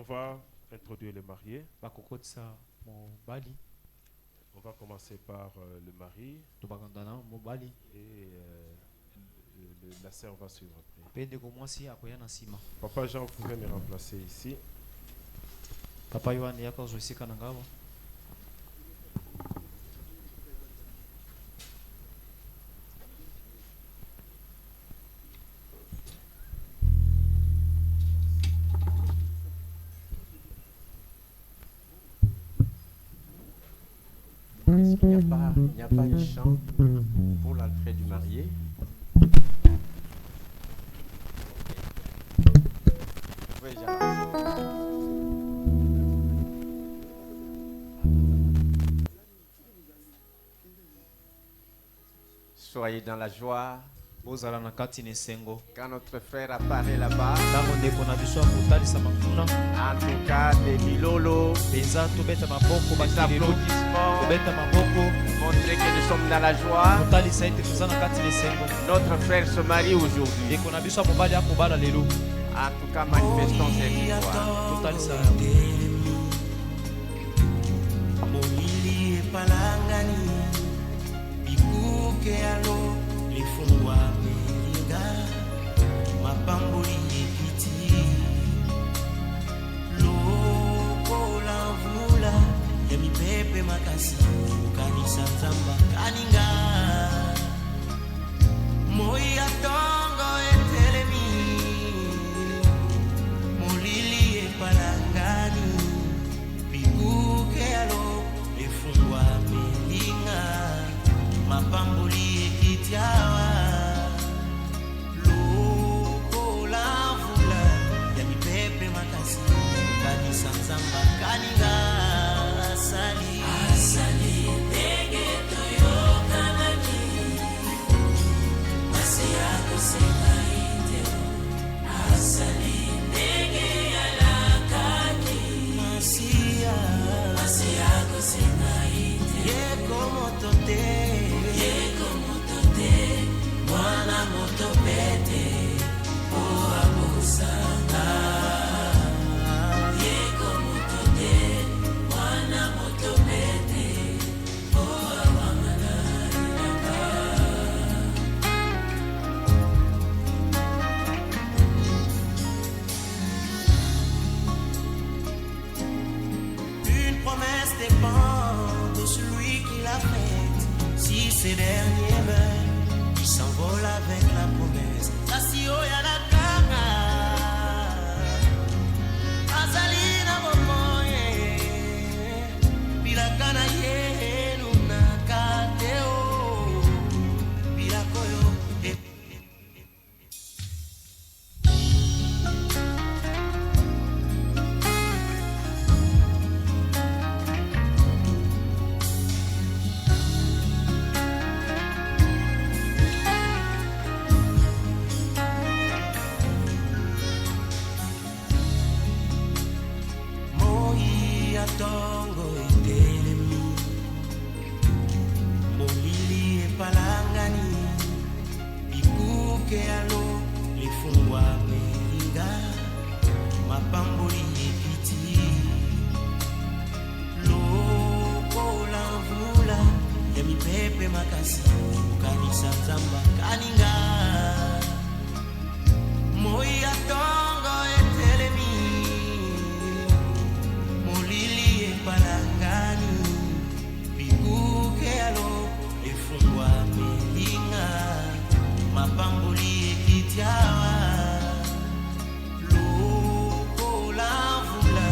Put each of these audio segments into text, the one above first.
On va introduire les mariés. On va commencer par le mari et la sœur va suivre après. Papa Jean, vous pouvez me remplacer ici. Papa Yohan yako zoisika na ngabo. Est-ce qu'il n'y a pas de chant pour l'entrée du marié? Vous pouvez déjà lancer. Soyez dans la joie. Quand notre frère apparaît là-bas, en tout cas des milolo, des applaudissements, montrer que nous sommes dans la joie. Notre frère se marie aujourd'hui. En tout cas, manifestons cette joie. Lifungwa melinga mapamboli ekiti lokola mvula ya mipepe makasi ukanisa nzamba kaninga moi ya tongo etelemi molili epalangani bikuke alo lifungwa melinga mapamboli ekitiawa lokola mvula ya mipepe makasi kanisa nzamba kaninga asali ndenge toyokanaki masi yako sengaite asali ndenge yalakaki masi yako sengaite yekomotote mwana moto pete oa musanga yeko moto te mwana moto pete oa wamanaranga. Une promesse dépend de celui qui l'a faite. Si ces derniers meurent, il s'envole avec la promesse. Asio ya la kanga Azalina momoye Bilakana ye nuna kateo Bilakoyo tongo etelemi molili epalangani bikuke alo lifungwa melinga mapamboli ekiti lokola mvula ya mipepe makasi ukanisa nzamba kaninga moi ya tongo etelemi palangani bikuke alo efungwa melinga mapamboli ekitiawa lokola mvula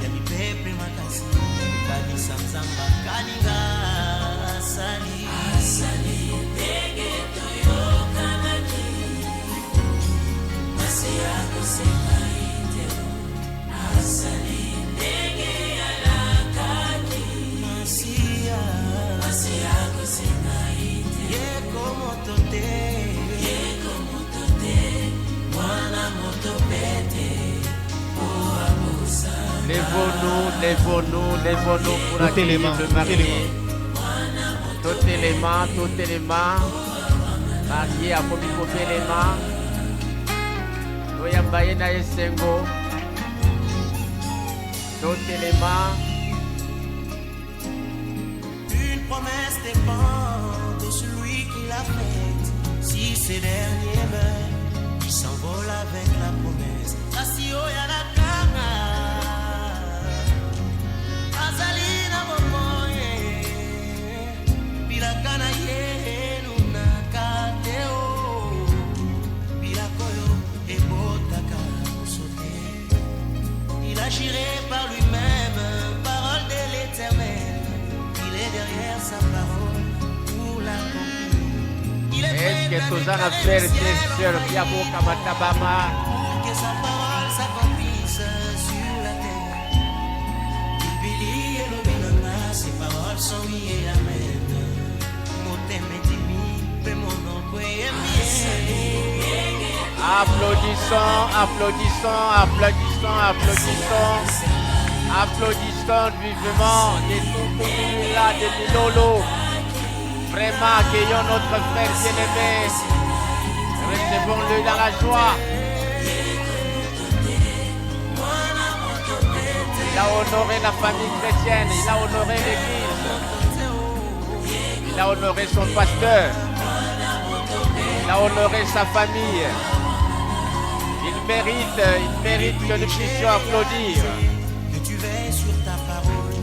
ya mipepe makasi kanisa nzamba kaninga asali ndenge toyokanaki masi yako sengaite asali ndenge Lèvons-nous pour accueillir le marié. Tout élément. Marié a commis pour élément. Nous y avons na esengo. Notez les mains. Une promesse dépend de celui qui l'a faite. Si ces derniers meurent, ils s'envolent avec la promesse. Asio ya la kanga, azalina momoye, bilakana ye nuna kateo, bilakoyo ebotaka sote. Il agirait par lui-même, parole de l'Éternel. Il est derrière sa parole pour l'accomplir. Est-ce que Tozana frère et sœur Biaboka Matabama Pour que sa parole s'accomplisse sur la terre. Billy et l'Obinana, ses paroles sont liées. Amen. Applaudissons, applaudissons, applaudissons, applaudissons. Applaudissons vivement de tout là, de Milolo. Vraiment, accueillons notre frère bien-aimé. Recevons-le dans la joie. Il a honoré la famille chrétienne, il a honoré l'église. Il a honoré son pasteur. Il a honoré sa famille. Il mérite que nous puissions applaudir. Que tu veilles sur ta parole.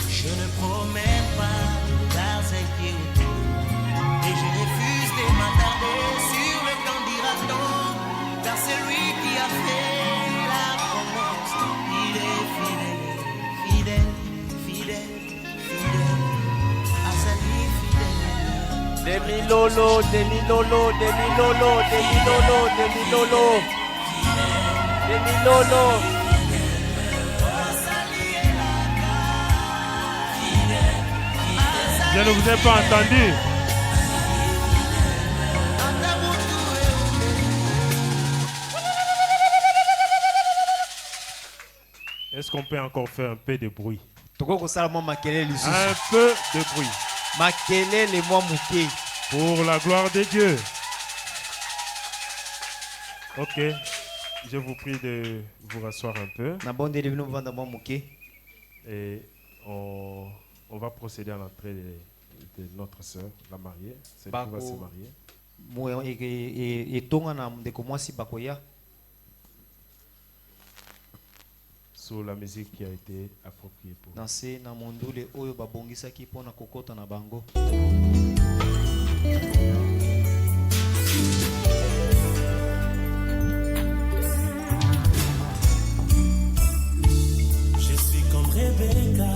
Je ne promets pas d'argent qui est autour. Et je refuse de m'attarder sur le plan d'Iraton. Car c'est lui qui a fait la promesse. Il est fidèle, fidèle, fidèle, fidèle. Azali fidèle. Demi-lolo, demi-lolo, demi-lolo, demi-lolo, demi-lolo. Demi-lolo. Je ne vous ai pas entendu. Est-ce qu'on peut encore faire un peu de bruit? Un peu de bruit. Pour la gloire de Dieu. Ok. Je vous prie de vous rasseoir un peu. Et on va procéder à l'entrée de notre sœur, la mariée. Celle qui va se marier. Sous la musique qui a été appropriée pour Je suis comme Rebecca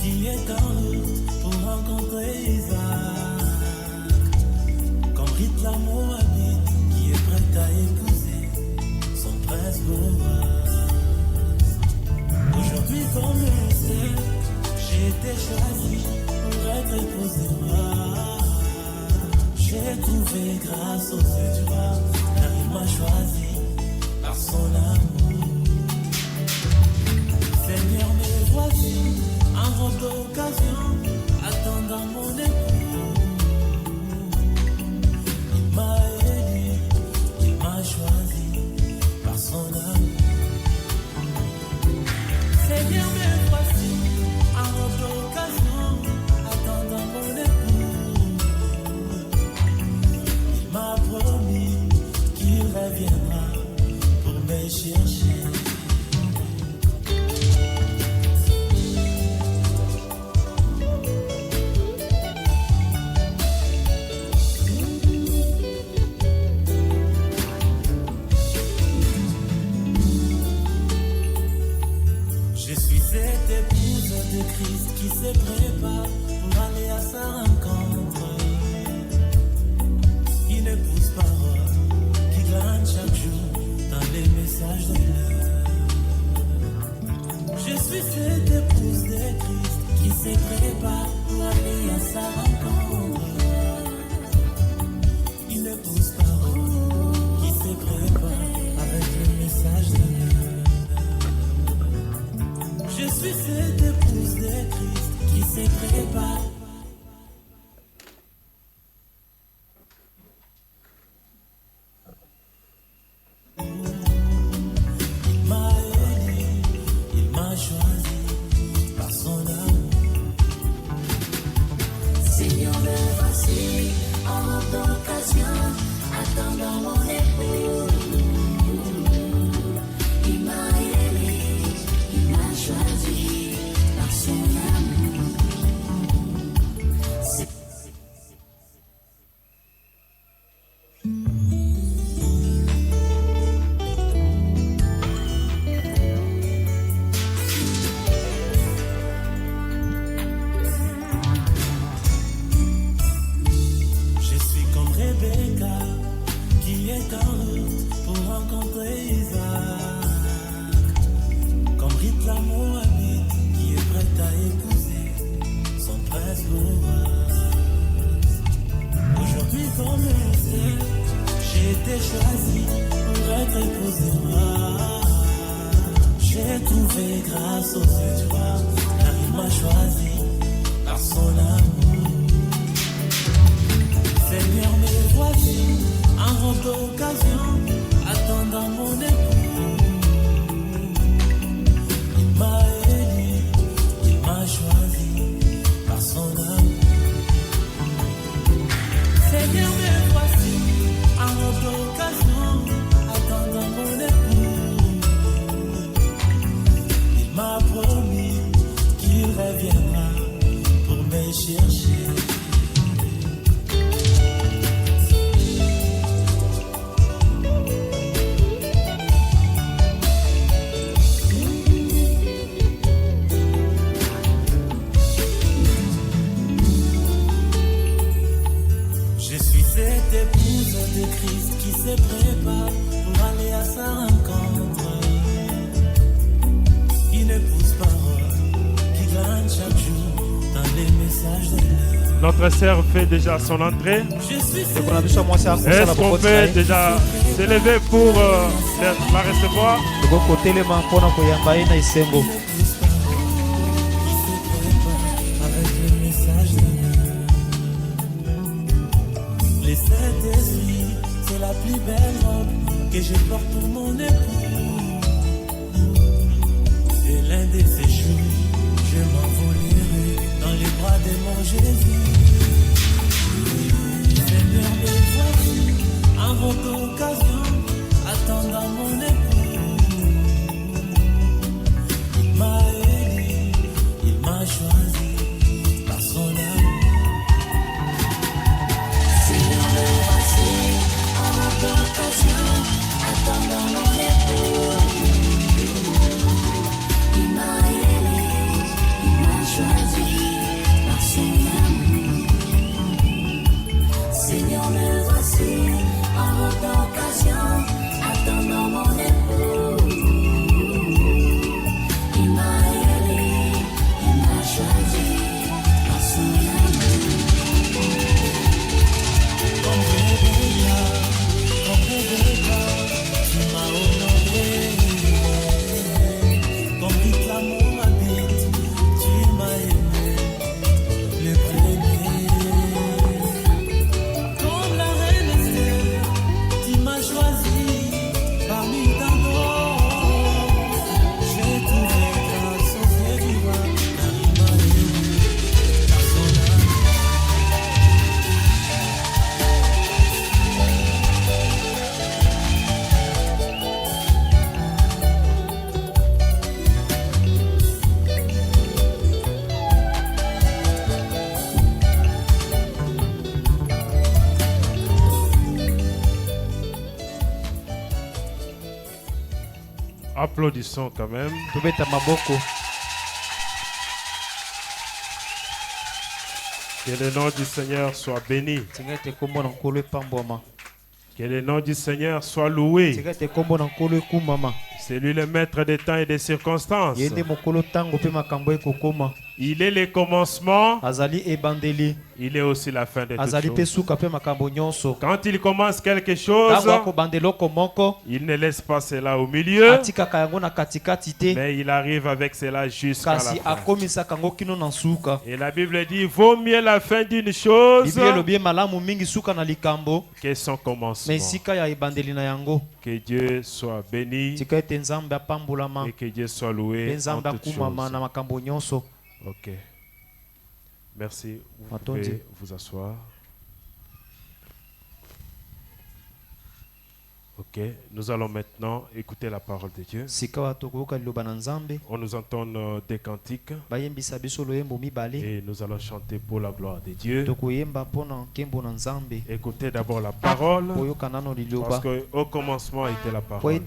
qui est en route pour rencontrer Isaac. Comme Ruth la Moabite qui est prête à épouser son prince Boaz. Aujourd'hui comme je sais, j'ai été choisi pour être épousé roi. J'ai trouvé grâce aux yeux du roi, car il m'a choisi par son amour. Seigneur, me voici en votre occasion, attendant mon époux. Il m'a élu, il m'a choisi par son amour. Seigneur, me voici en votre occasion, attendant mon époux. Il m'a promis qu'il reviendra pour me chercher. Christ qui se prépare pour aller à sa rencontre. Une épouse parole qui glane chaque jour dans les messages de l'heure. Je suis cette épouse de Christ qui se prépare pour aller à sa rencontre. Une épouse parole qui se prépare avec le message de l'heure. Je suis cette épouse de Christ qui se prépare. Il m'a élu, il m'a choisi. grâce aux yeux du roi, car il m'a choisi par son amour. Seigneur, me voici en robe d'occasion, attendant mon époux. Il m'a élu, il m'a choisi par son amour. Seigneur, me voici en robe d'occasion, attendant mon époux. Il m'a promis qu'il reviendra pour me chercher. Cette épouse de Christ qui se prépare pour aller à sa rencontre. Une épouse parole qui glane chaque jour dans les messages de l'heure. Notre sœur fait déjà son entrée. Est-ce qu'on peut déjà s'élever pour la recevoir? Les Saint-Esprit, c'est la plus belle robe que je porte pour mon époux. Et l'un de ces jours, je m'envolerai dans les bras de mon Jésus. Seigneur, me voici en robe d'occasion, attendant mon époux. Il m'a élu, il m'a choisi par son amour. Attendant mon époux, il m'a aimé, il m'a choisi par son amour. Seigneur, me voici en robe d'occasion, attendant mon époux. Il m'a aimé, il m'a choisi par son amour. Tu m'as honoré, comme dit l'amour habite, tu m'as aimé, le premier. Comme la reine Esther, tu m'as choisi parmi tant d'autres. J'ai trouvé grâce aux yeux du roi, car il m'a aimé par son amour. Applaudissons quand même. Que le nom du Seigneur soit béni. Que le nom du Seigneur soit loué. C'est lui le maître des temps et des circonstances. Il est le commencement. Il est aussi la fin de toutes choses. Quand il commence quelque chose, il ne laisse pas cela au milieu, mais il arrive avec cela jusqu'à la fin. Et la Bible dit, vaut mieux la fin d'une chose que son commencement. Que Dieu soit béni et que Dieu soit loué en toutes choses. Ok. Merci. Vous pouvez vous asseoir. Ok. Nous allons maintenant écouter la parole de Dieu. On nous entend des cantiques. Et nous allons chanter pour la gloire de Dieu. Écoutez d'abord la parole. Parce qu'au commencement était la parole.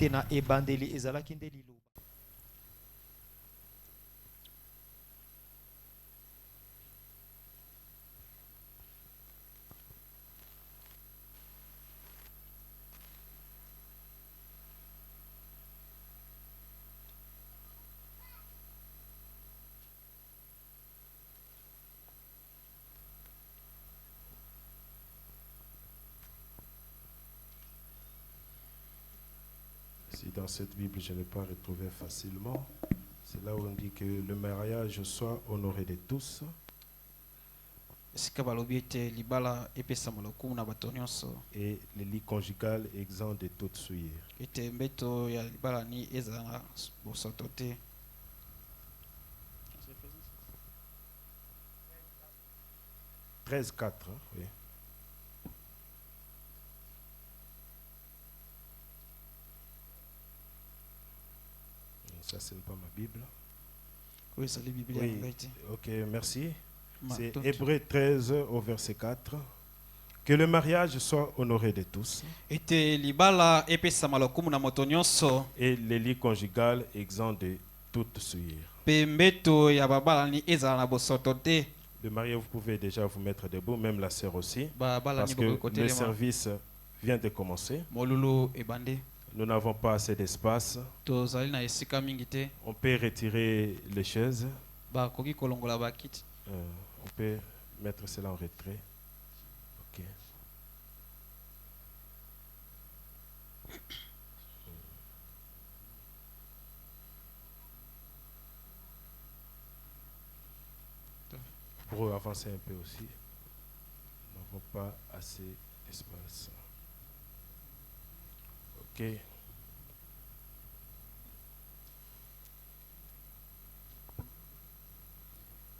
Si dans cette Bible je n'ai pas retrouvé facilement, C'est là où on dit que le mariage soit honoré de tous. Et le lit conjugal exempt de toute souillure. 13:4, oui. Ça, ce n'est pas ma Bible. Oui, c'est la Bible. Oui. Ok, merci. C'est Hébreux 13 au verset 4. Que le mariage soit honoré de tous. Et le lit conjugal exempt de toute souillure. Le marié, vous pouvez déjà vous mettre debout, même la sœur aussi. Parce que le service vient de commencer. Nous n'avons pas assez d'espace. On peut retirer les chaises. On peut mettre cela en retrait. Ok. Pour avancer un peu aussi. Nous n'avons pas assez d'espace. Ok.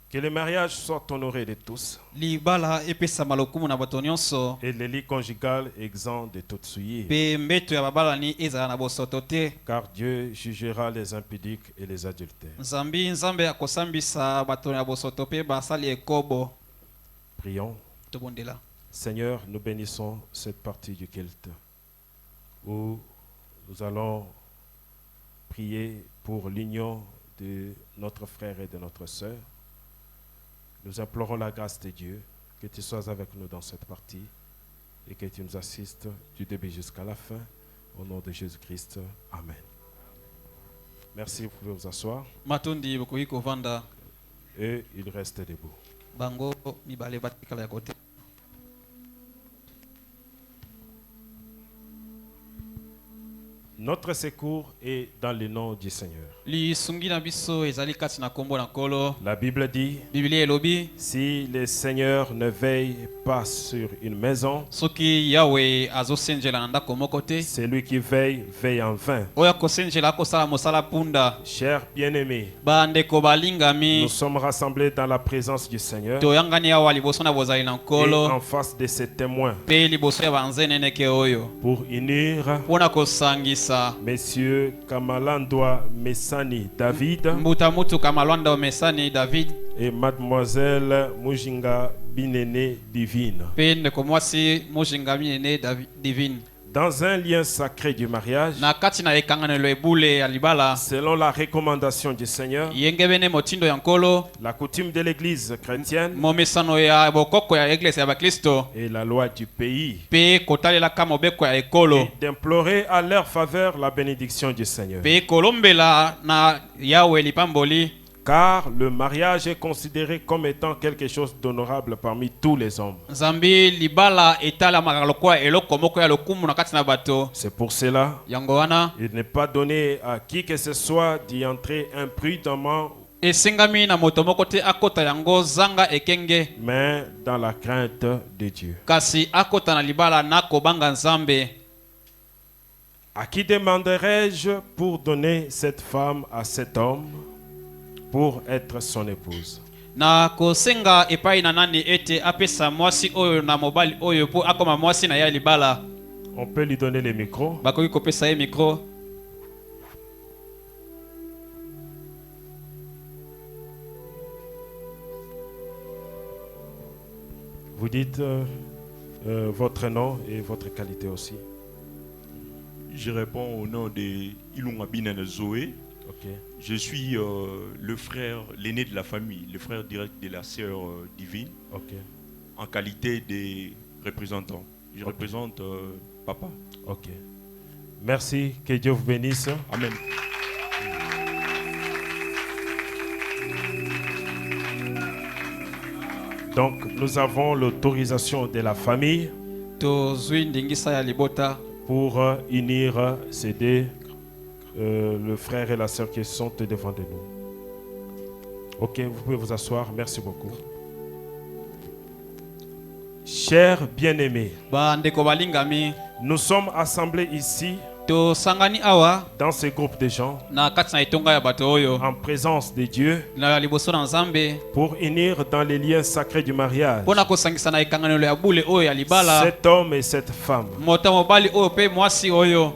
Que le mariage soit honoré de tous. Et le lit conjugal exempt de toute souillure. Car Dieu jugera les impudiques et les adultères. Prions. Seigneur, nous bénissons cette partie du culte où nous allons prier pour l'union de notre frère et de notre sœur. Nous implorons la grâce de Dieu, que tu sois avec nous dans cette partie et que tu nous assistes du début jusqu'à la fin. Au nom de Jésus-Christ. Amen. Merci, vous pouvez vous asseoir. Et il reste debout. Notre secours est dans le nom du Seigneur. La Bible dit, si le Seigneur ne veille pas sur une maison, celui qui veille, veille en vain. Chers bien-aimés, nous sommes rassemblés dans la présence du Seigneur et en face de ces témoins pour unir Messieurs Kamalandwa Mesani David et Mademoiselle Mujinga Binene Divine. Dans un lien sacré du mariage, selon la recommandation du Seigneur, la coutume de l'Église chrétienne et la loi du pays, et d'implorer à leur faveur la bénédiction du Seigneur. Car le mariage est considéré comme étant quelque chose d'honorable parmi tous les hommes. C'est pour cela il n'est pas donné à qui que ce soit d'y entrer imprudemment, mais dans la crainte de Dieu. À qui demanderai-je pour donner cette femme à cet homme pour être son épouse? On peut lui donner le micro. Vous dites votre nom et votre qualité aussi. Je réponds au nom de Ilunga Binene Zoé. Okay. Je suis le frère, l'aîné de la famille, le frère direct de la sœur divine, okay, en qualité de représentant. Je okay, représente papa. Ok. Merci, que Dieu vous bénisse. Amen. Donc, nous avons l'autorisation de la famille pour unir ces deux, le frère et la sœur qui sont devant de nous. Ok, vous pouvez vous asseoir. Merci beaucoup. Chers bien-aimés, nous sommes assemblés ici dans ce groupe de gens en présence de Dieu pour unir dans les liens sacrés du mariage cet homme et cette femme,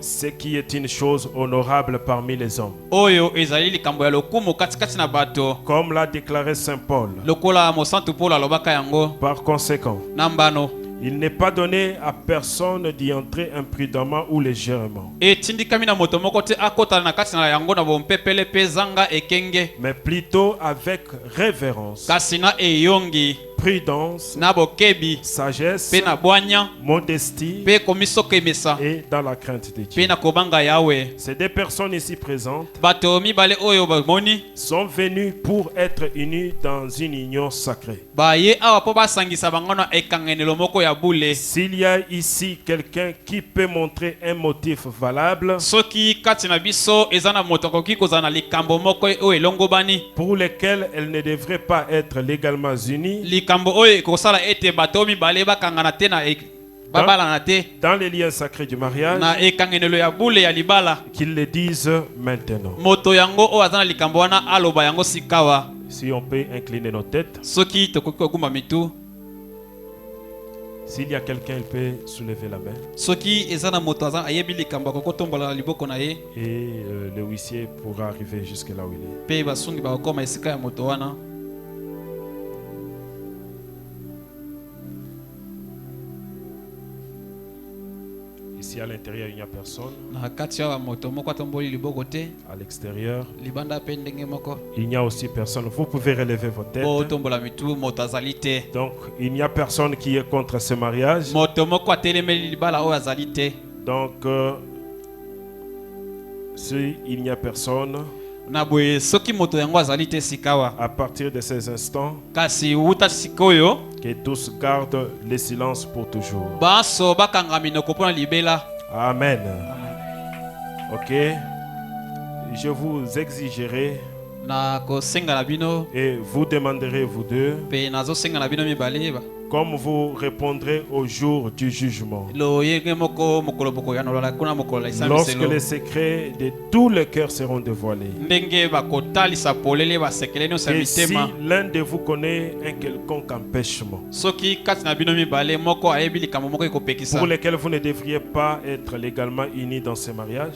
ce qui est une chose honorable parmi les hommes, comme l'a déclaré Saint Paul. Par conséquent, il n'est pas donné à personne d'y entrer imprudemment ou légèrement, mais plutôt avec révérence, prudence, sagesse, modestie et dans la crainte de Dieu. Ces deux personnes ici présentes sont venues pour être unies dans une union sacrée. S'il y a ici quelqu'un qui peut montrer un motif valable pour lequel elle ne devrait pas être légalement unie dans les liens sacrés du mariage, qu'ils le disent maintenant. Si on peut incliner nos têtes. S'il y a quelqu'un, il peut soulever la main. Et le huissier pourra arriver jusque là où il est. Ici à l'intérieur, il n'y a personne. À l'extérieur, il n'y a aussi personne. Vous pouvez relever vos têtes. Donc, il n'y a personne qui est contre ce mariage. Donc, s'il n'y a personne, à partir de ces instants, que tous gardent le silence pour toujours. Amen. Ok. Je vous exigerai et vous demanderez vous deux, comme vous répondrez au jour du jugement. Lorsque les secrets de tous les cœurs seront dévoilés. Et si l'un de vous connaît un quelconque empêchement pour lequel vous ne devriez pas être légalement unis dans ce mariage,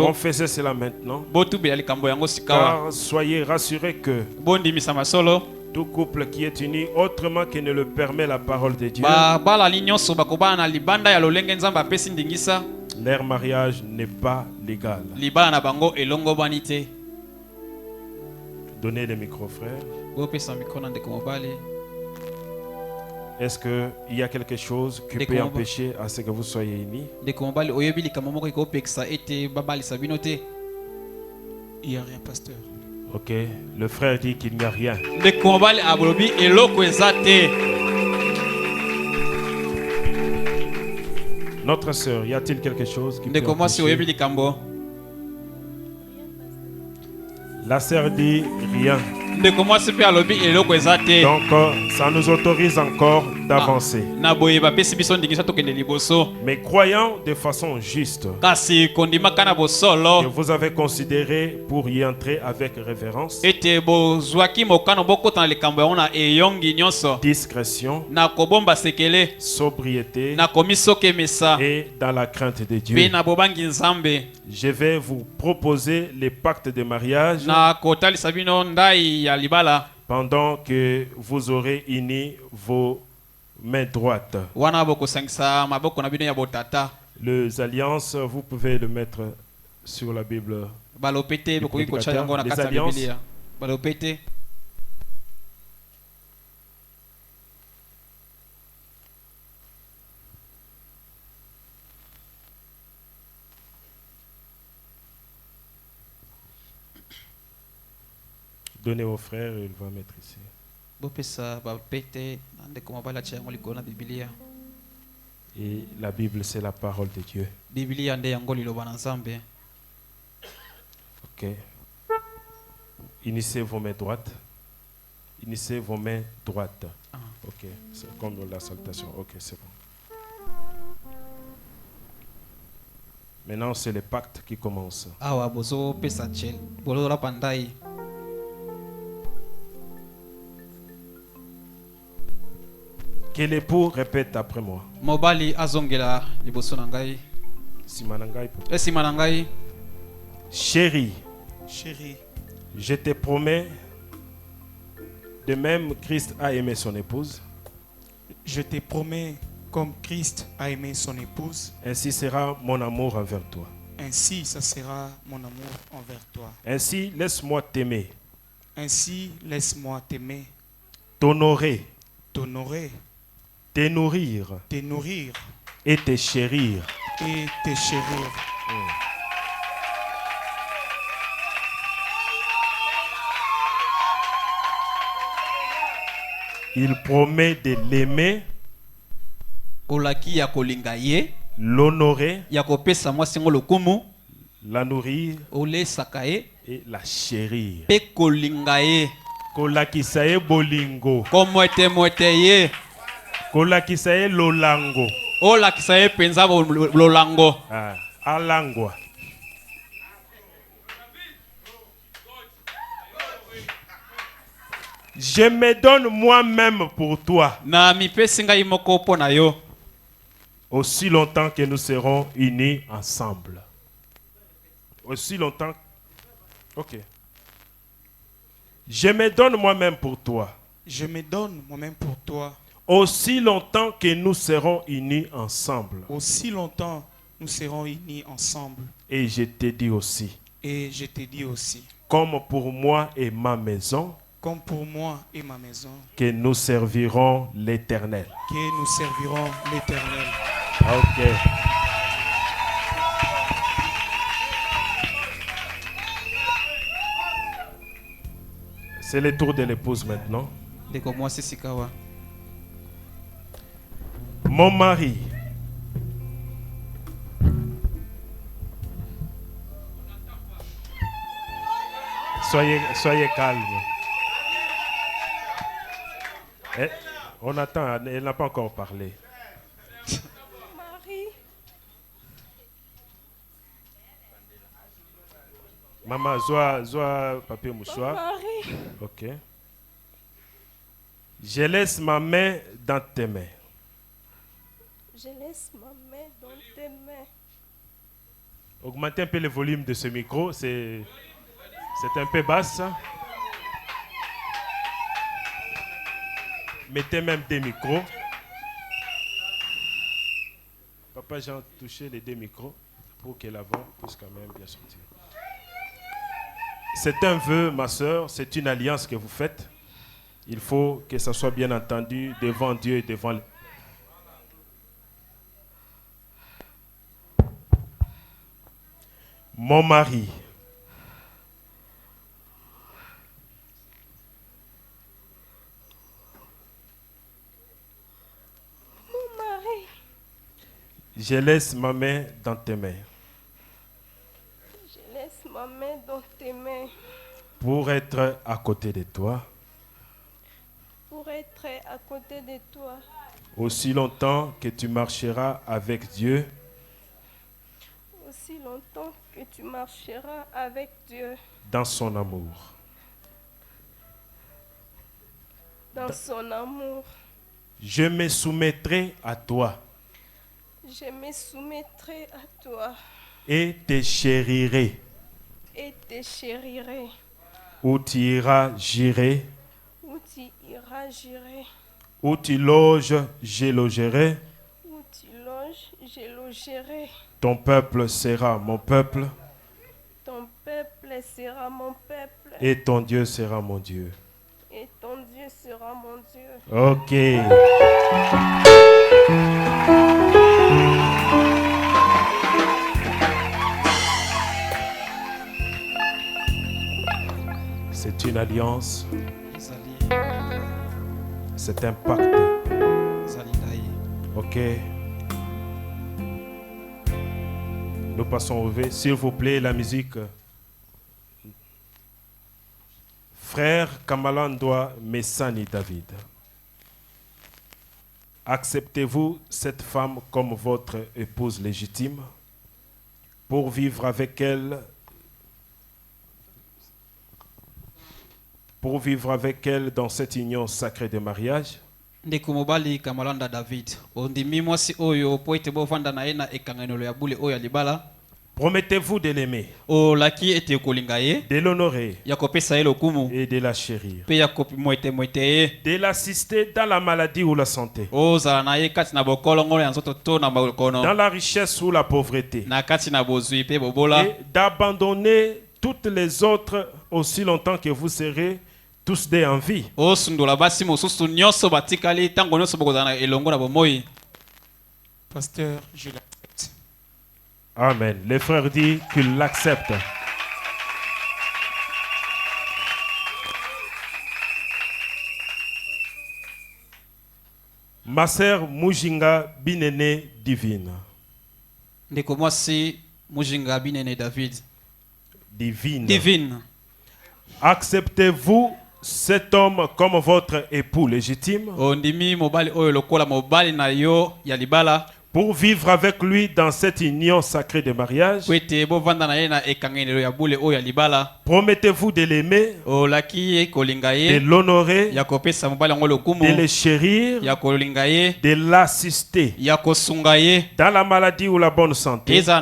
confessez cela maintenant. Car soyez rassurés que tout couple qui est uni autrement que ne le permet la parole de Dieu, leur mariage n'est pas légal. Donnez le micro, frère. Est-ce qu'il y a quelque chose qui peut empêcher à ce que vous soyez unis? Il n'y a rien, pasteur. Ok, le frère dit qu'il n'y a rien. Notre sœur, y a-t-il quelque chose qui peut empêcher? La sœur dit rien. Donc ça nous autorise encore d'avancer. Mais croyant de façon juste que vous avez considéré pour y entrer avec révérence, discrétion, sobriété et dans la crainte de Dieu, je vais vous proposer les pactes de mariage pendant que vous aurez uni vos mains droites. Les alliances, vous pouvez le mettre sur la Bible. Les alliances. Donnez au frère et il va mettre ici. Et la Bible, c'est la parole de Dieu. Ok. Unissez vos mains droites. Unissez vos mains droites. Ok, c'est comme la salutation. Ok, c'est bon. Maintenant, c'est le pacte qui commence. Que l'époux répète après moi. Chérie, je te promets, de même Christ a aimé son épouse. Je te promets, comme Christ a aimé son épouse, ainsi sera mon amour envers toi. Ainsi, ça sera mon amour envers toi. Ainsi, laisse-moi t'aimer. Ainsi, laisse-moi t'aimer. T'honorer. T'honorer. Te nourrir. Te nourrir. Et te chérir. Et te chérir. Il promet de l'aimer, l'honorer, la nourrir et la chérir. Kolakisaye bolingo. Kolakisaye lolango. Olakisaye penza lolango. Alangwa. Je me donne moi-même pour toi. Aussi longtemps que nous serons unis ensemble. Aussi longtemps. Ok. Je me donne moi-même pour toi. Je me donne moi-même pour toi. Aussi longtemps que nous serons unis ensemble. Aussi longtemps nous serons unis ensemble. Et je te dis aussi. Et je te dis aussi. Comme pour moi et ma maison. Comme pour moi et ma maison. Que nous servirons l'Éternel. Que nous servirons l'Éternel. Ok. C'est le tour de l'épouse maintenant. Mon mari. Soyez calme. On attend, elle n'a pas encore parlé. Marie. Maman, zoa papier mouchoir. Marie. Ok. Je laisse ma main dans tes mains. Je laisse ma main dans tes mains. Augmentez un peu le volume de ce micro, c'est un peu basse. Mettez même des micros. Papa Jean, touchez les deux micros pour que la voix puisse quand même bien sortir. C'est un vœu, ma soeur, c'est une alliance que vous faites. Il faut que ça soit bien entendu devant Dieu et devant les... Mon mari. Je laisse ma main dans tes mains. Je laisse ma main dans tes mains. Pour être à côté de toi. Pour être à côté de toi. Aussi longtemps que tu marcheras avec Dieu. Aussi longtemps que tu marcheras avec Dieu. Dans son amour. Dans son amour. Je me soumettrai à toi. Je me soumettrai à toi. Et te chérirai. Et te chérirai. Où tu iras, j'irai. Où tu iras, j'irai. Où tu loges, je logerai. Où tu loges, je logerai. Ton peuple sera mon peuple. Ton peuple sera mon peuple. Et ton Dieu sera mon Dieu. Et ton Dieu sera mon Dieu. Ok. C'est une alliance. C'est un pacte. Ok. Nous passons au V. S'il vous plaît, la musique. Frère Kamalandwa Messani David, acceptez-vous cette femme comme votre épouse légitime pour vivre avec elle dans cette union sacrée de mariage? Ndikumubali Kamalanda David ondimi mwasi oyo po ete bovanda na ye na ekanganelo ya bule oyo ya libala. Promettez-vous de l'aimer, de l'honorer et de la chérir, de l'assister dans la maladie ou la santé, dans la richesse ou la pauvreté, et d'abandonner toutes les autres aussi longtemps que vous serez tous des en vie. Pasteur, je l'accepte. Amen. Les frères disent qu'ils l'acceptent. Ma sœur Mujinga Binene Divine. Mujinga Binene David. Divine. Acceptez-vous cet homme comme votre époux légitime pour vivre avec lui dans cette union sacrée de mariage? Promettez-vous de l'aimer, de l'honorer, de le chérir, de l'assister dans la maladie ou la bonne santé, dans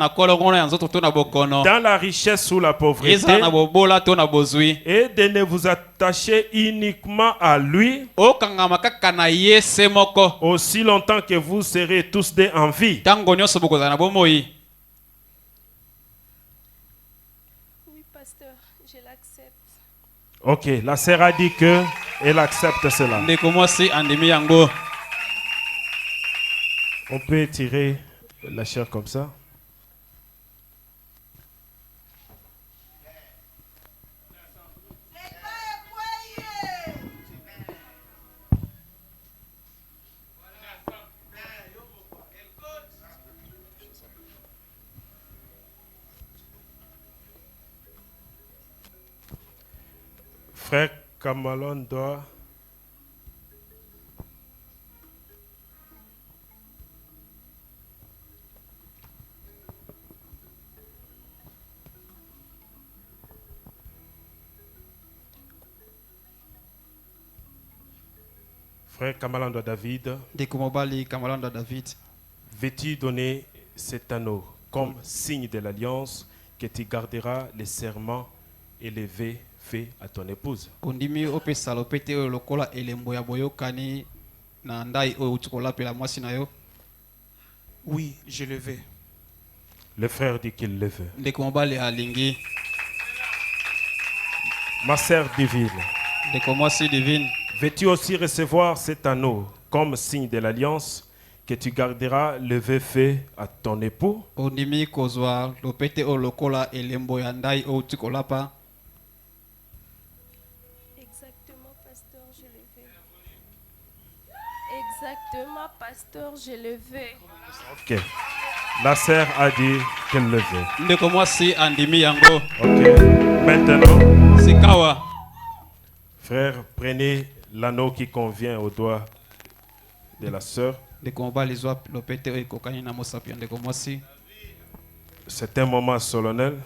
la richesse ou la pauvreté, et de ne vous attacher uniquement à lui aussi longtemps que vous serez tous des en vie. Oui, pasteur, je l'accepte. Ok, la sœur a dit que elle accepte cela. On peut étirer la chair comme ça. Frère Kamalon doit Frère Kamalando David, veux-tu donner cet anneau comme signe de l'alliance que tu garderas les serments élevés faits à ton épouse? Oui, je le veux. Le frère dit qu'il le veut. Ma sœur divine, veux-tu aussi recevoir cet anneau comme signe de l'alliance que tu garderas le vœu fait à ton époux? Exactement, pasteur, je le veux. Exactement, pasteur, je le veux. Ok. La sœur a dit qu'elle le veut. Ok. Maintenant, frère, prenez l'anneau qui convient au doigt de la sœur. C'est un moment solennel.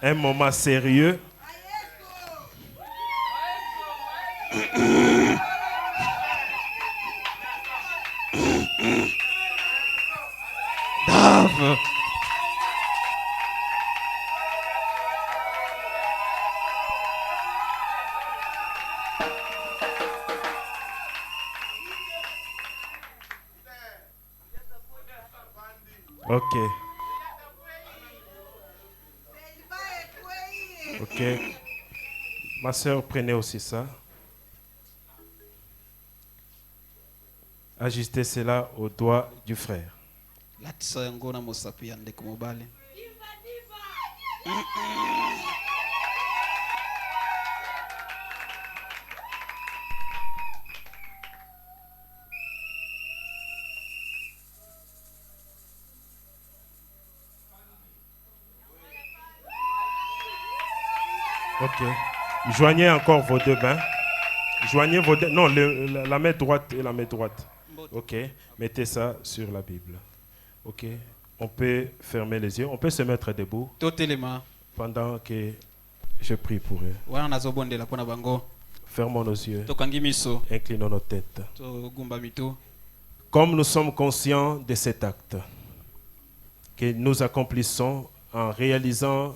Un moment sérieux. Ok. Ok. Ma soeur, prenez aussi ça. Ajustez cela au doigt du frère. Ok. Joignez encore vos deux mains. Joignez vos deux... Non, la main droite et la main droite. Ok. Mettez ça sur la Bible. Ok. On peut fermer les yeux. On peut se mettre debout. Pendant que je prie pour eux. Fermons nos yeux. Inclinons nos têtes. Comme nous sommes conscients de cet acte que nous accomplissons en réalisant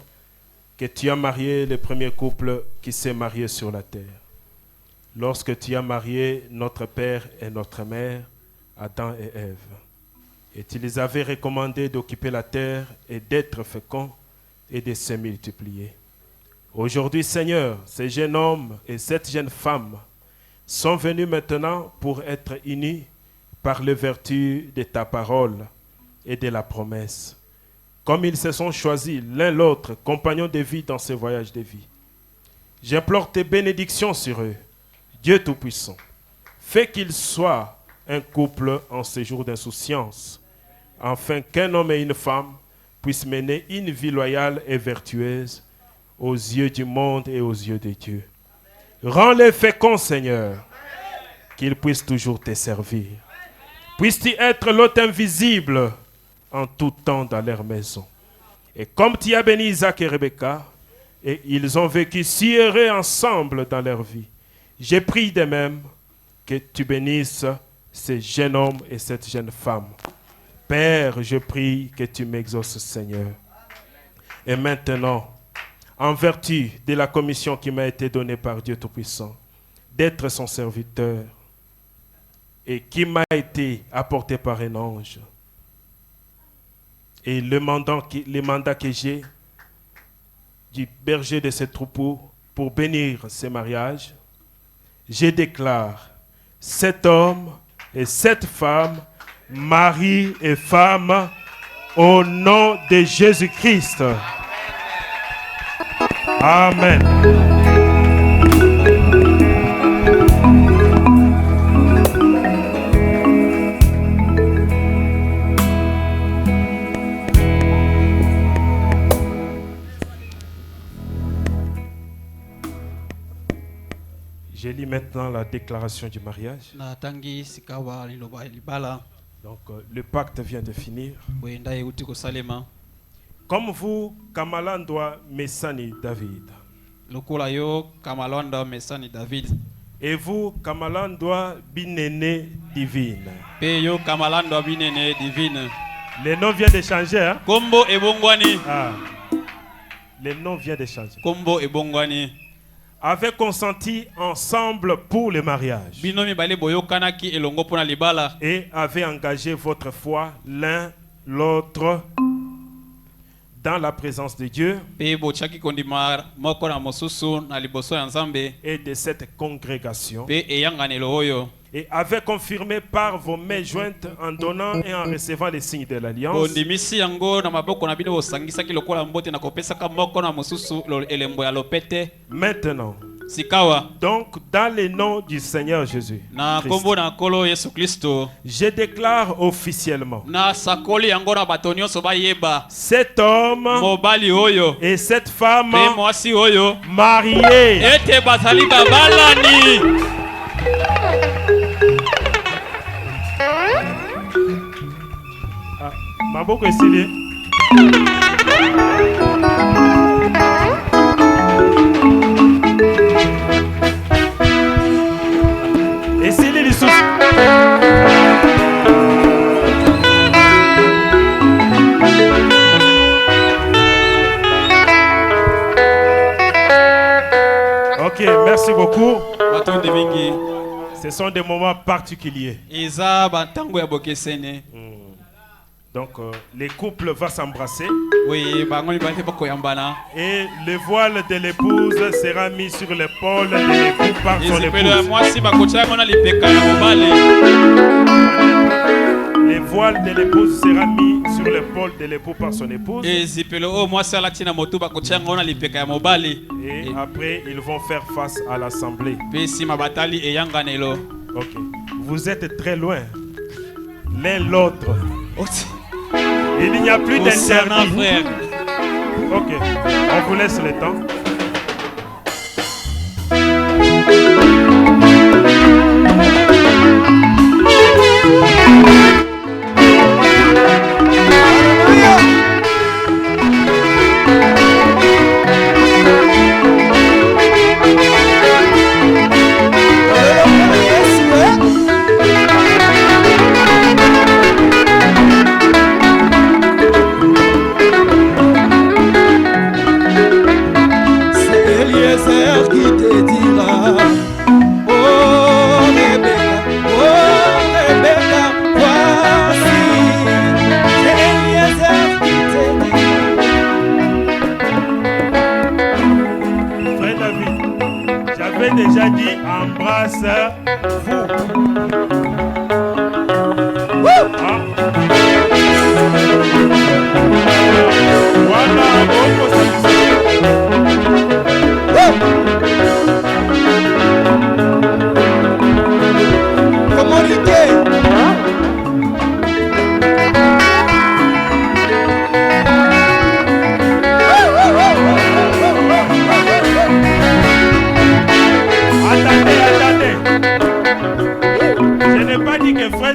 que tu as marié le premier couple qui s'est marié sur la terre. Lorsque tu as marié notre père et notre mère, Adam et Ève, et tu les avais recommandés d'occuper la terre et d'être féconds et de se multiplier. Aujourd'hui, Seigneur, ces jeunes hommes et cette jeune femme sont venus maintenant pour être unis par les vertus de ta parole et de la promesse. Comme ils se sont choisis l'un l'autre, compagnons de vie dans ce voyage de vie. J'implore tes bénédictions sur eux, Dieu Tout-Puissant. Fais qu'ils soient un couple en séjour d'insouciance, afin qu'un homme et une femme puissent mener une vie loyale et vertueuse aux yeux du monde et aux yeux de Dieu. Rends-les féconds, Seigneur, qu'ils puissent toujours te servir. Puisses-tu être l'hôte invisible en tout temps dans leur maison. Et comme tu as béni Isaac et Rebecca, et ils ont vécu si heureux ensemble dans leur vie, j'ai prié de même que tu bénisses ces jeunes hommes et cette jeune femme. Père, je prie que tu m'exauces, Seigneur. Et maintenant, en vertu de la commission qui m'a été donnée par Dieu Tout-Puissant, d'être son serviteur, et qui m'a été apporté par un ange, et le mandat que j'ai du berger de ce troupeau pour bénir ces mariages, je déclare cet homme et cette femme, mari et femme, au nom de Jésus-Christ. Amen. Je lis maintenant la déclaration du mariage. Donc, le pacte vient de finir. Comme vous, Kamalandwa Messani David. Et vous, Kamalandwa Binene Divine. Les noms viennent de changer. Hein? Ah. Les noms viennent de changer. Avaient consenti ensemble pour le mariage et avaient engagé votre foi l'un l'autre dans la présence de Dieu et de cette congrégation, et avaient confirmé par vos mains jointes en donnant et en recevant les signes de l'alliance. Maintenant, donc dans le nom du Seigneur Jésus Christ, je déclare officiellement cet homme et cette femme mariés. Maboko esili. Esili lisusu. Ok, merci beaucoup. Ce sont des moments particuliers. Donc, les couples vont s'embrasser. Et le voile de l'épouse sera mis sur l'épaule de l'époux par son épouse. Le voile de l'épouse sera mis sur l'épaule de l'époux par son épouse. Et après, ils vont faire face à l'assemblée. Ok. Vous êtes très loin l'un l'autre. Il n'y a plus d'interdit. Ok, on vous laisse le temps.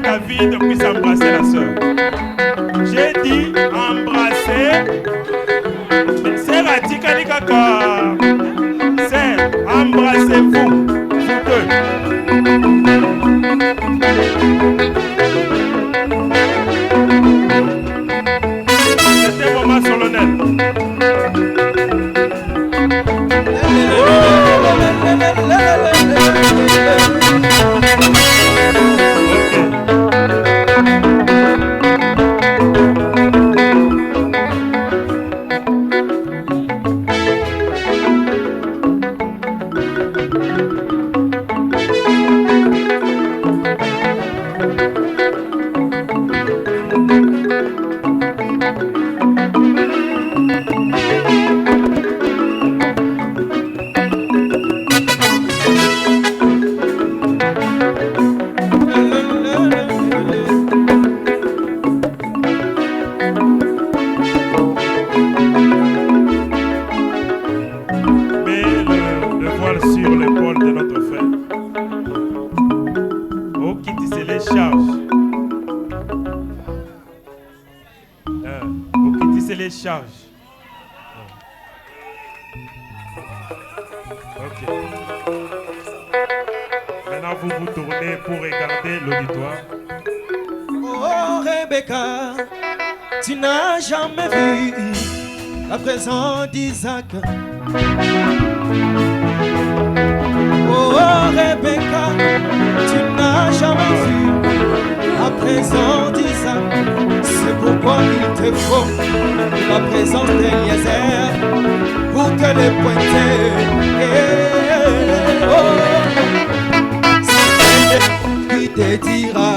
David puisse embrasser la sœur. J'ai dit embrasser. C'est Ratikani Kaka. C'est embrassez-vous. Vous deux. C'était un moment solennel. d'Isaac. Oh Rebecca, tu n'as jamais vu la présence d'Isaac. C'est pourquoi il te faut la présence d'Eliezer pour te les pointer. C'est qui te dira.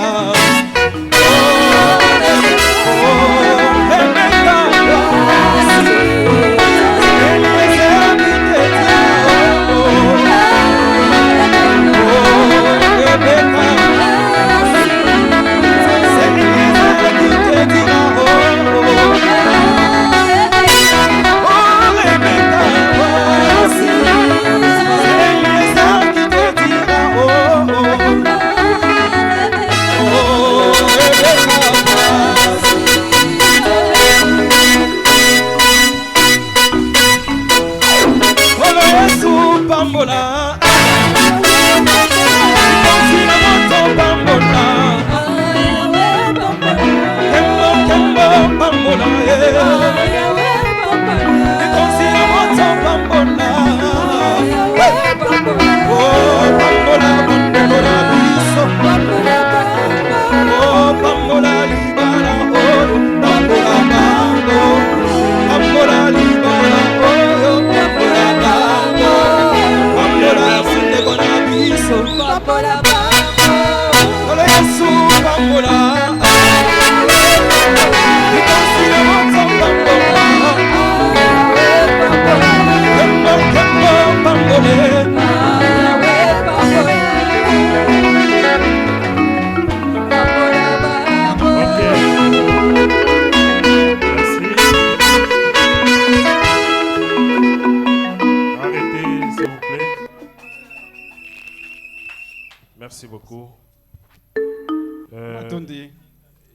Merci beaucoup.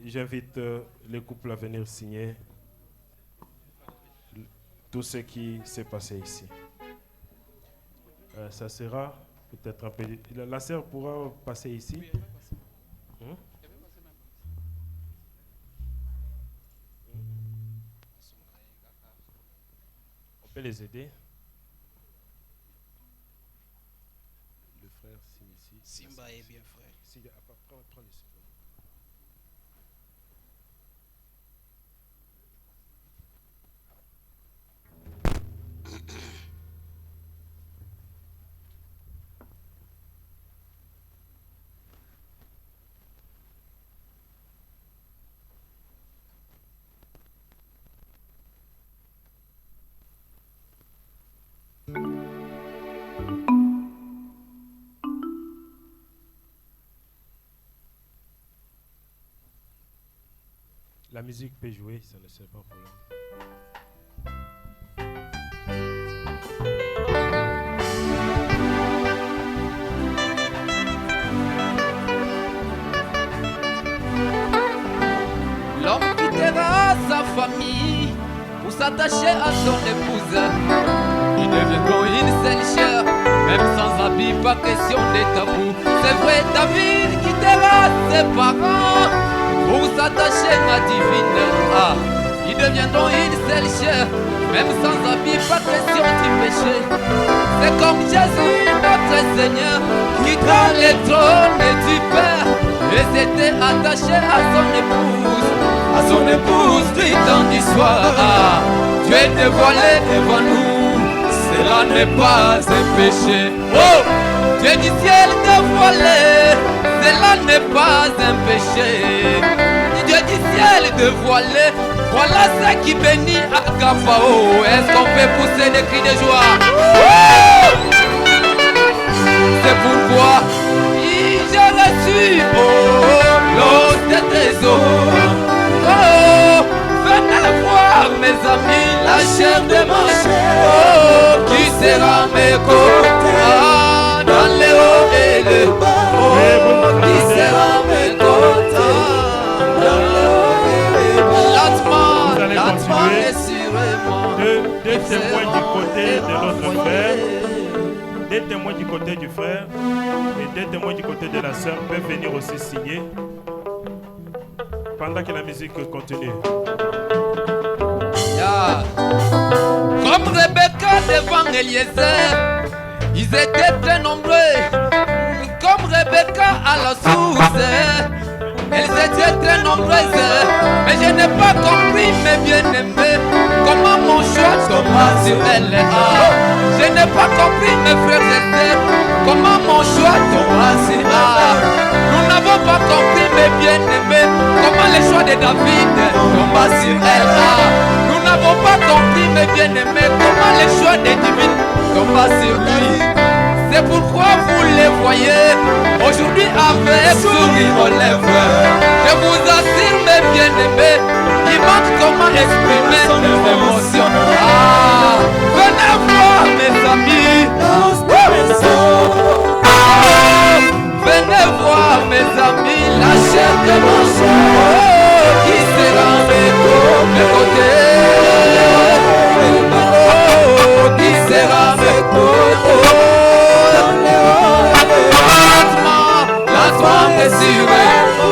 J'invite les couples à venir signer tout ce qui s'est passé ici. Ça sera peut-être un peu... La sœur pourra passer ici. On peut les aider. Le frère signe ici. Simba est bien frère. Prends les suppléments. La musique peut jouer, ça ne sert pas problème. L'homme quittera sa famille pour s'attacher à son épouse. Ils deviendront une seule chair, même sans habit, pas question des tabous. C'est vrai, David quittera ses parents pour s'attacher à divine. Ah, ils deviendront une seule chair, même sans habit, pas question du péché. C'est comme Jésus, notre Seigneur, quitta le trône du Père et s'était attaché à son épouse du temps du soir. Ah, Dieu est dévoilé devant nous, cela n'est pas un péché. Oh, Dieu du ciel dévoilé, cela n'est pas un péché. Dieu du ciel dévoilé, voilà ce qui bénit à Gabao. Est-ce qu'on peut pousser des cris de joie? Oh, c'est pourquoi j'ai reçu l'eau des trésors. Oh, venez voir mes amis, la chair de ma chair. Oh, qui sera mes côtés dans les hauts et les bas. Oh, qui sera mes côtés dans les hauts et les bas. Lentement et sûrement. Deux témoins du côté de notre frère, des témoins du côté du frère et des témoins du côté de la sœur peuvent venir aussi signer pendant que la musique continue. Yeah. Comme Rebecca devant Eliezer, ils étaient très nombreux. Comme Rebecca à la source, elles étaient très nombreuses. Mais je n'ai pas compris, mes bien-aimés, comment mon choix tomba sur elle. Ah, je n'ai pas compris, mes frères et sœurs, comment mon choix tomba sur elle. Nous n'avons pas compris, mes bien-aimés, comment le choix de David tomba sur elle. Ah, nous n'avons pas compris, mes bien-aimés, comment le choix de David tomba sur lui. C'est pourquoi vous les voyez aujourd'hui avec sourire aux lèvres. Je vous assure, mes bien-aimés, il manque comment exprimer nos émotions. Ah, venez voir, mes amis. Venez voir, mes amis, la chair de mon chair qui sera mes côtés. Oh, qui sera mes côtés. Lentement, mesuré.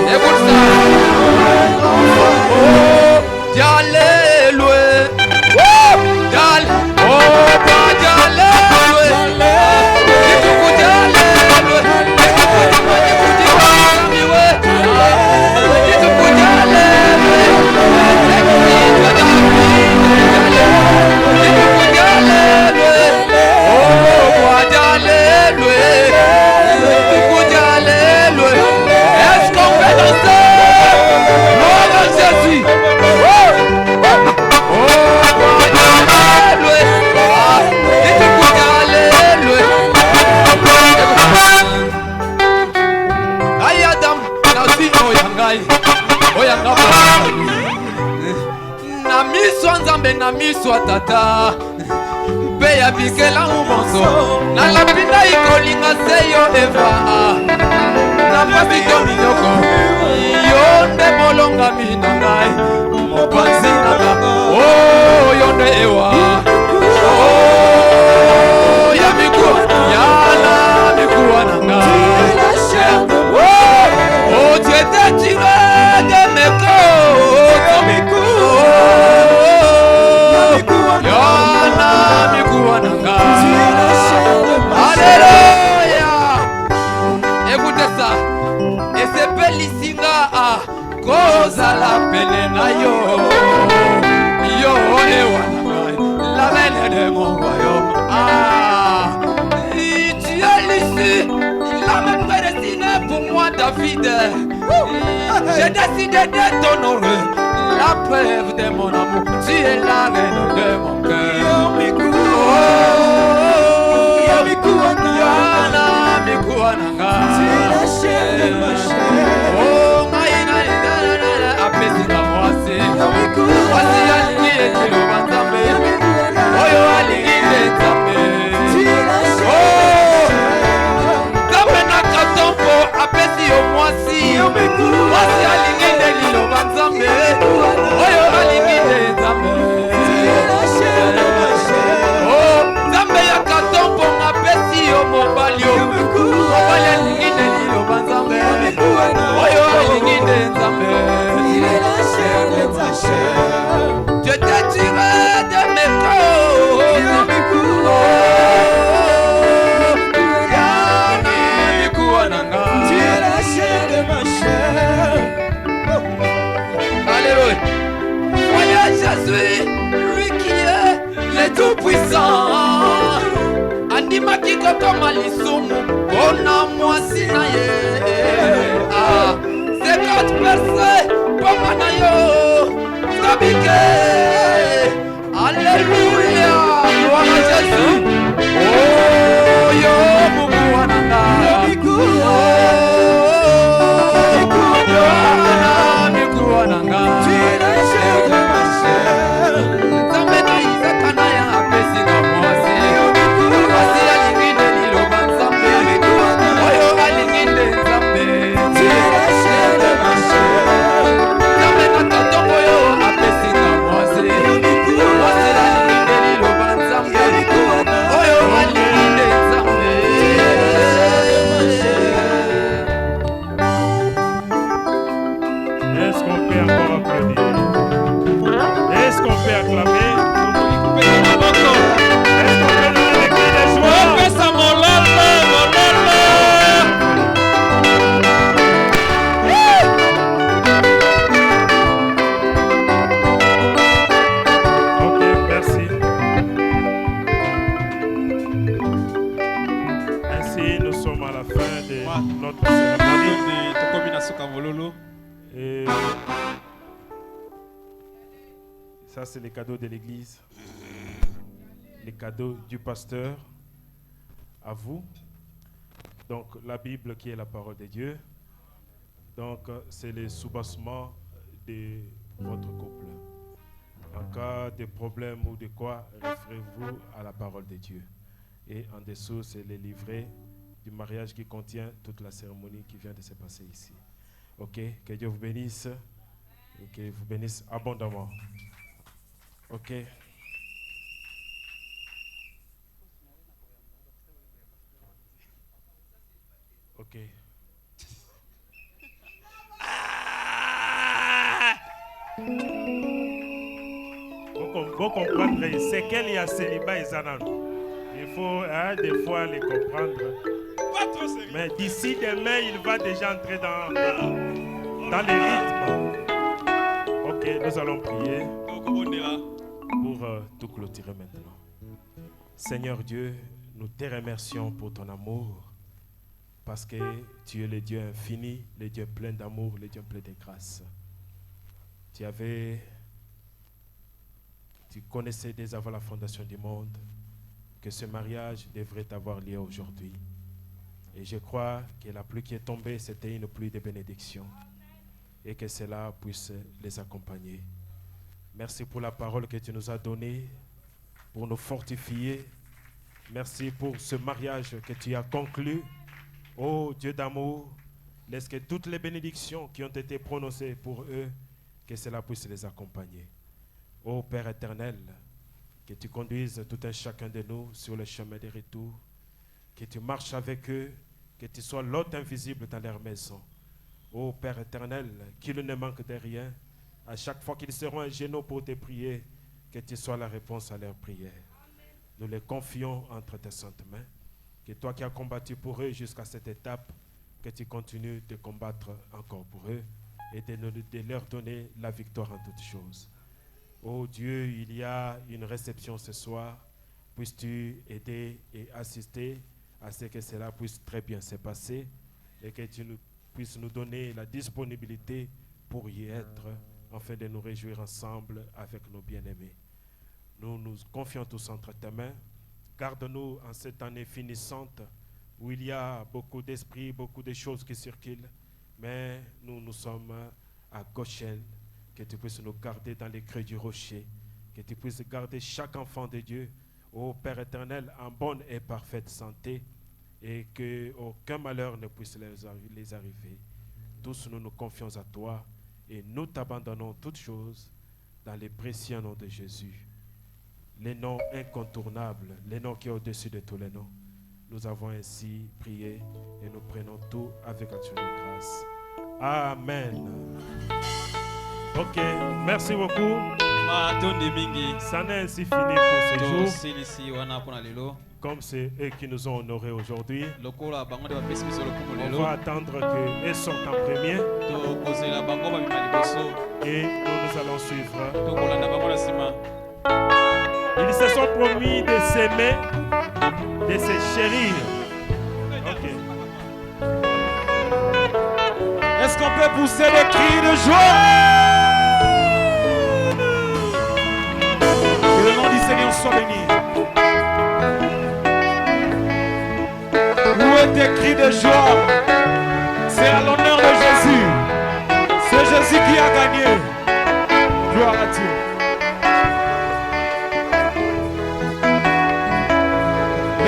Et vous savez, oh, j'allais loin. J'allais, oh, j'allais loin. Est-ce qu'on fait danser? Gloire à Jésus. Na miswa tata mpe ya bikela ubonso na lapinda ikolinga seyo eva na mabito minoko yo nde molongami na ngai mopanzi na nga yo nde ewa ya mikuwa yana mikuwa na ngai tu étais tiré de mes côtes Yana mikuwa na ngai. Alléluia. Écoutez ça. Et c'est Pélisinga kozala pene na yo. Yo ewa na ngai. La reine de mon royaume. Tu es l'ici. Il a même prédestiné pour moi David. J'ai décidé de t'honorer. La preuve de mon amour, tu es la reine de mon cœur. Tu es la chair de ma chair. Oh, suis lui qui est le tout-puissant. Andimaki kokoma lisumu pona mwasi na ye. 50 personnes poma na yo Sabike. Alléluia, gloire à Jésus. Oh yo Mungu wananga. Mungu wananga. Ça, c'est les cadeaux de l'église, les cadeaux du pasteur à vous. Donc, la Bible qui est la parole de Dieu. Donc, c'est le soubassement de votre couple. En cas de problème ou de quoi, référez-vous à la parole de Dieu. Et en dessous, c'est le livret du mariage qui contient toute la cérémonie qui vient de se passer ici. Ok, que Dieu vous bénisse et qu'il vous bénisse abondamment. Ok. Ok. Vous comprendre, c'est qu'il y a célibat et zanan. Il faut des fois les comprendre. Pas trop sérieux. Mais d'ici demain, il va déjà entrer dans les rythmes. Ok, nous allons prier pour tout clôturer maintenant. Seigneur Dieu, nous te remercions pour ton amour, parce que tu es le Dieu infini, le Dieu plein d'amour, le Dieu plein de grâce. Tu connaissais dès avant la fondation du monde que ce mariage devrait avoir lieu aujourd'hui. Et je crois que la pluie qui est tombée, c'était une pluie de bénédiction, et que cela puisse les accompagner. Merci pour la parole que tu nous as donnée, pour nous fortifier. Merci pour ce mariage que tu as conclu. Oh Dieu d'amour, laisse que toutes les bénédictions qui ont été prononcées pour eux, que cela puisse les accompagner. Oh Père éternel, que tu conduises tout un chacun de nous sur le chemin des retours, que tu marches avec eux, que tu sois l'hôte invisible dans leur maison. Oh Père éternel, qu'ils ne manquent de rien. À chaque fois qu'ils seront à genoux pour te prier, que tu sois la réponse à leurs prières. Nous les confions entre tes saintes mains. Que toi qui as combattu pour eux jusqu'à cette étape, que tu continues de combattre encore pour eux et de leur donner la victoire en toutes choses. Oh Dieu, il y a une réception ce soir. Puisses-tu aider et assister à ce que cela puisse très bien se passer et que tu puisses nous donner la disponibilité pour y être, afin de nous réjouir ensemble avec nos bien-aimés. Nous nous confions tous entre tes mains. Garde-nous en cette année finissante où il y a beaucoup d'esprits, beaucoup de choses qui circulent, mais nous sommes à Goshen. Que tu puisses nous garder dans les creux du rocher, que tu puisses garder chaque enfant de Dieu, ô Père éternel, en bonne et parfaite santé, et qu'aucun malheur ne puisse les arriver. Tous nous nous confions à toi, et nous t'abandonnons toutes choses dans les précieux noms de Jésus. Les noms incontournables, les noms qui sont au-dessus de tous les noms. Nous avons ainsi prié et nous prenons tout avec action de grâce. Amen. Ok, merci beaucoup. Ça n'est ainsi fini pour ce jour. Comme c'est eux qui nous ont honorés aujourd'hui, on va attendre qu'eux sortent en premier. Et nous allons suivre. Ils se sont promis de s'aimer, de se chérir. Ok. Est-ce qu'on peut pousser des cris de joie? Que le nom du Seigneur soit béni. Où est tes cris de joie? C'est à l'honneur de Jésus. C'est Jésus qui a gagné. Gloire à Dieu.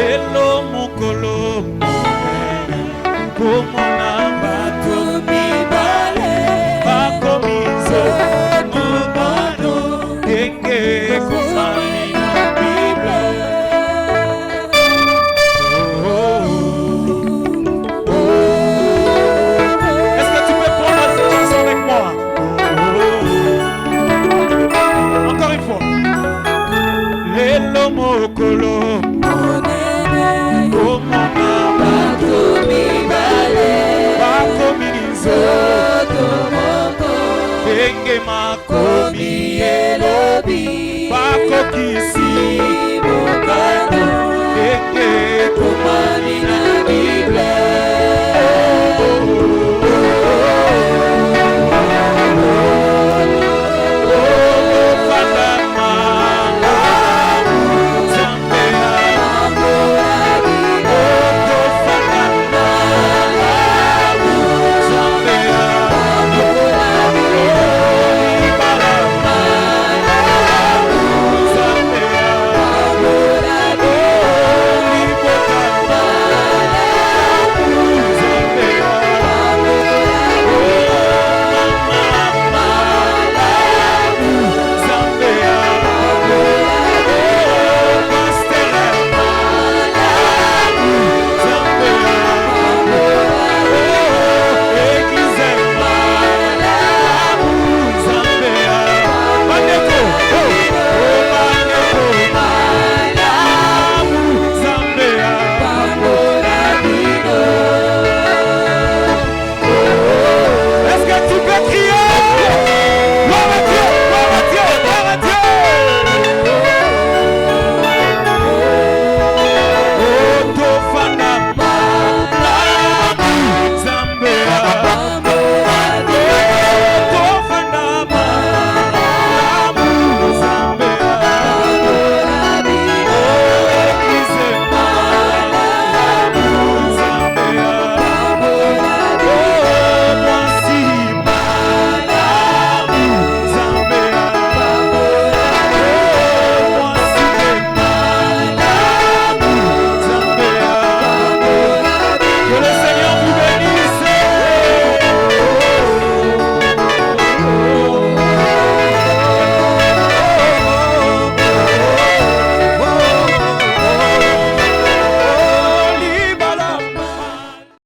Hello mukolo komona bato mibale bakomizo mubano enge kozali na Bible. Est-ce que tu peux prendre cette chanson avec moi? Encore une fois. Hello mukolo makomi elobi bakokisi bokano eke komani na